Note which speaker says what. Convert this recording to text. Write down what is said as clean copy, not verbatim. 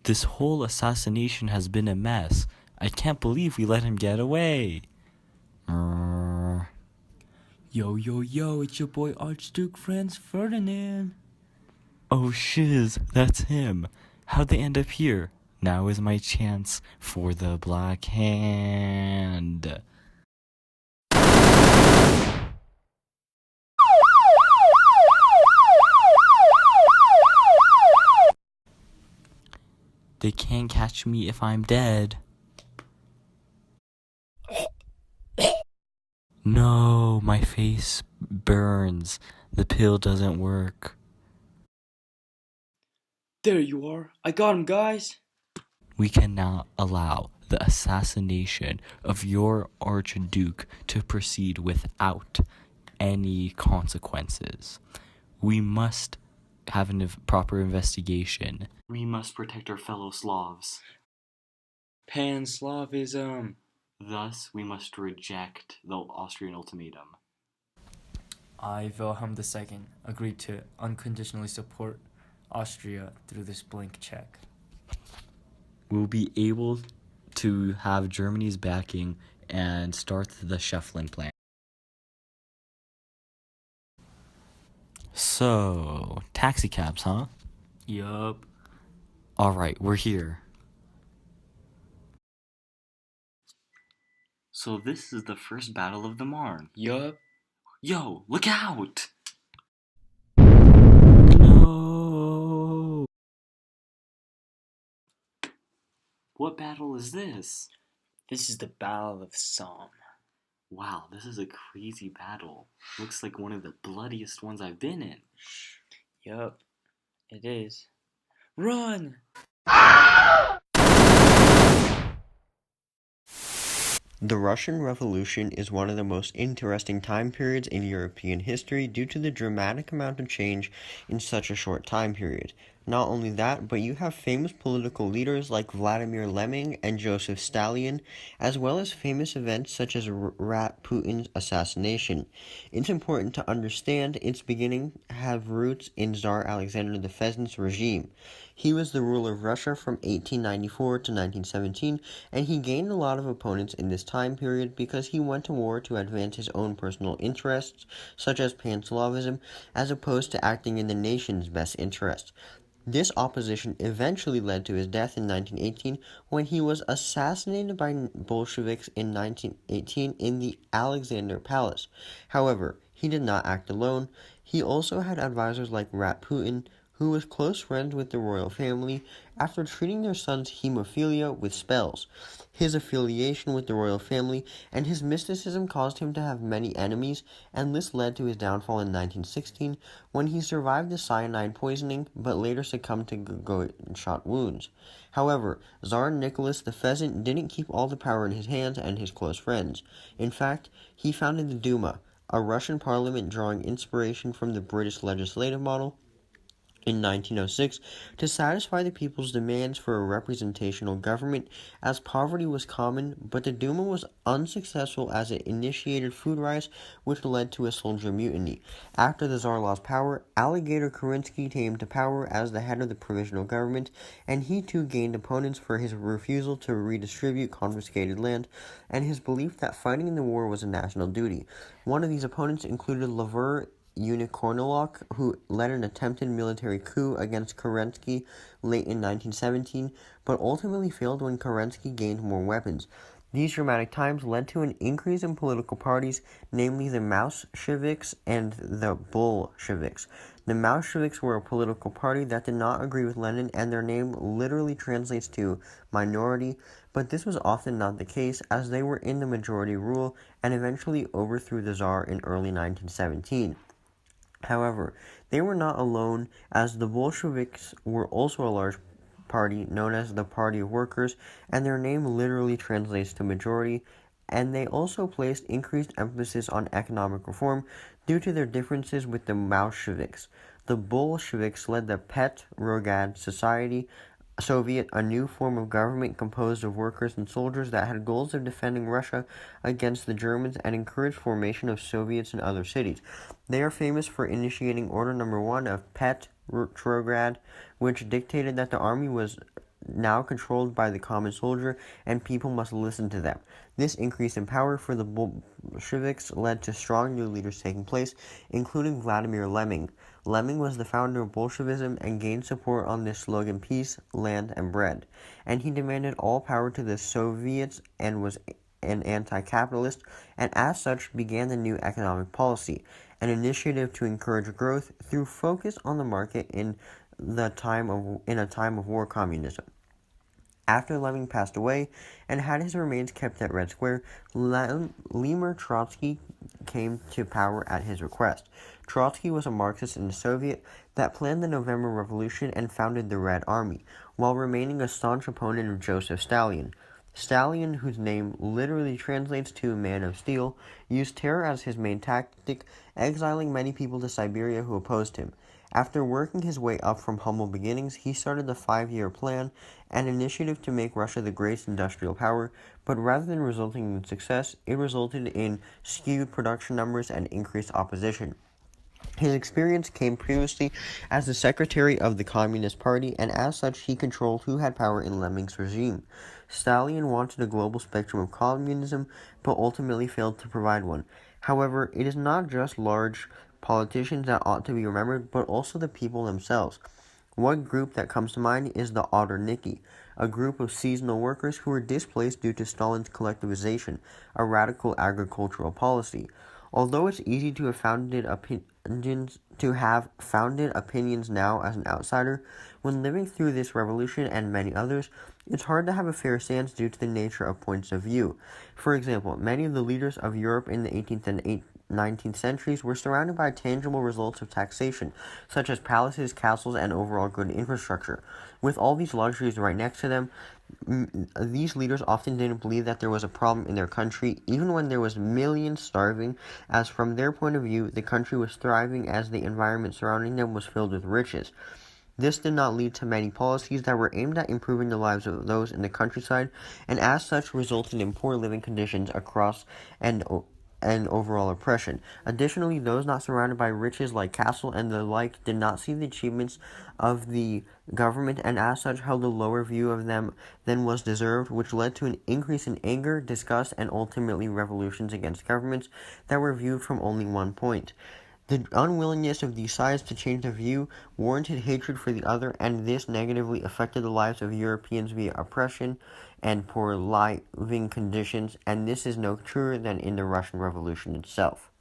Speaker 1: This whole assassination has been a mess. I can't believe we let him get away.
Speaker 2: Yo, yo, yo, it's your boy Archduke Franz Ferdinand.
Speaker 1: Oh shiz, that's him. How'd they end up here? Now is my chance for the Black Hand. They can't catch me if I'm dead. No, my face burns. The pill doesn't work.
Speaker 2: There you are. I got him, guys.
Speaker 1: We cannot allow the assassination of your Archduke to proceed without any consequences. We must have a proper investigation. We must protect our fellow Slavs.
Speaker 2: Pan-Slavism.
Speaker 1: Thus, we must reject the Austrian ultimatum.
Speaker 2: I, Wilhelm II, agreed to unconditionally support Austria through this blank check.
Speaker 1: We'll be able to have Germany's backing and start the Shuffling Plan. So, taxi cabs, huh?
Speaker 2: Yup.
Speaker 1: Alright, we're here. So this is the first battle of the Marne.
Speaker 2: Yup.
Speaker 1: Yo, look out! No! What battle is this?
Speaker 2: This is the Battle of Somme.
Speaker 1: Wow, this is a crazy battle. Looks like one of the bloodiest ones I've been in.
Speaker 2: Yup, it is. Run!
Speaker 3: The Russian Revolution is one of the most interesting time periods in European history due to the dramatic amount of change in such a short time period. Not only that, but you have famous political leaders like Vladimir Lenin and Joseph Stalin, as well as famous events such as Putin's assassination. It's important to understand its beginning have roots in Tsar Alexander the Fezzan's regime. He was the ruler of Russia from 1894 to 1917, and he gained a lot of opponents in this time period because he went to war to advance his own personal interests, such as Pan-Slavism, as opposed to acting in the nation's best interest. This opposition eventually led to his death in 1918 when he was assassinated by Bolsheviks in 1918 in the Alexander Palace. However, he did not act alone. He also had advisors like Putin, who was close friends with the royal family after treating their son's hemophilia with spells. His affiliation with the royal family and his mysticism caused him to have many enemies, and this led to his downfall in 1916 when he survived the cyanide poisoning but later succumbed to gunshot wounds. However, Tsar Nicholas the Pheasant didn't keep all the power in his hands and his close friends. In fact, he founded the Duma, a Russian parliament drawing inspiration from the British legislative model, in 1906 to satisfy the people's demands for a representational government, as poverty was common, but the Duma was unsuccessful as it initiated food riots which led to a soldier mutiny. After the Tsar lost power, Alligator Kerensky came to power as the head of the provisional government, and he too gained opponents for his refusal to redistribute confiscated land and his belief that fighting in the war was a national duty. One of these opponents included Lever Unikornilok, who led an attempted military coup against Kerensky late in 1917, but ultimately failed when Kerensky gained more weapons. These dramatic times led to an increase in political parties, namely the Mouseviks and the Bolsheviks. The Mouseviks were a political party that did not agree with Lenin, and their name literally translates to minority, but this was often not the case as they were in the majority rule and eventually overthrew the Tsar in early 1917. However, they were not alone, as the Bolsheviks were also a large party known as the Party of Workers, and their name literally translates to majority, and they also placed increased emphasis on economic reform due to their differences with the Mouseviks. The Bolsheviks led the Petrograd Society, Soviet, a new form of government composed of workers and soldiers that had goals of defending Russia against the Germans and encouraged formation of Soviets in other cities. They are famous for initiating Order No. 1 of Petrograd, which dictated that the army was now controlled by the common soldier, and people must listen to them. This increase in power for the Bolsheviks led to strong new leaders taking place, including Vladimir Lenin. Lenin was the founder of Bolshevism and gained support on the slogan peace, land, and bread. And he demanded all power to the Soviets and was an anti-capitalist, and as such began the new economic policy, an initiative to encourage growth through focus on the market in a time of war communism. After Lenin passed away and had his remains kept at Red Square, Lemur Trotsky came to power at his request. Trotsky was a Marxist in the Soviet that planned the November Revolution and founded the Red Army, while remaining a staunch opponent of Joseph Stalin. Stalin, whose name literally translates to man of steel, used terror as his main tactic, exiling many people to Siberia who opposed him. After working his way up from humble beginnings, he started the 5-year plan, an initiative to make Russia the greatest industrial power, but rather than resulting in success, it resulted in skewed production numbers and increased opposition. His experience came previously as the secretary of the Communist Party, and as such he controlled who had power in Lenin's regime. Stalin wanted a global spectrum of communism, but ultimately failed to provide one. However, it is not just large politicians that ought to be remembered, but also the people themselves. One group that comes to mind is the Oterniki, a group of seasonal workers who were displaced due to Stalin's collectivization, a radical agricultural policy. Although it's easy to have founded opinions now as an outsider, when living through this revolution and many others, it's hard to have a fair stance due to the nature of points of view. For example, many of the leaders of Europe in the 18th and 19th centuries were surrounded by tangible results of taxation, such as palaces, castles, and overall good infrastructure. With all these luxuries right next to them, these leaders often didn't believe that there was a problem in their country, even when there was millions starving, as from their point of view, the country was thriving as the environment surrounding them was filled with riches. This did not lead to many policies that were aimed at improving the lives of those in the countryside, and as such resulted in poor living conditions across and overall oppression. Additionally, those not surrounded by riches like castle and the like did not see the achievements of the government, and as such held a lower view of them than was deserved, which led to an increase in anger, disgust, and ultimately revolutions against governments that were viewed from only one point. The unwillingness of these sides to change their view warranted hatred for the other, and this negatively affected the lives of Europeans via oppression and poor living conditions, and this is no truer than in the Russian Revolution itself.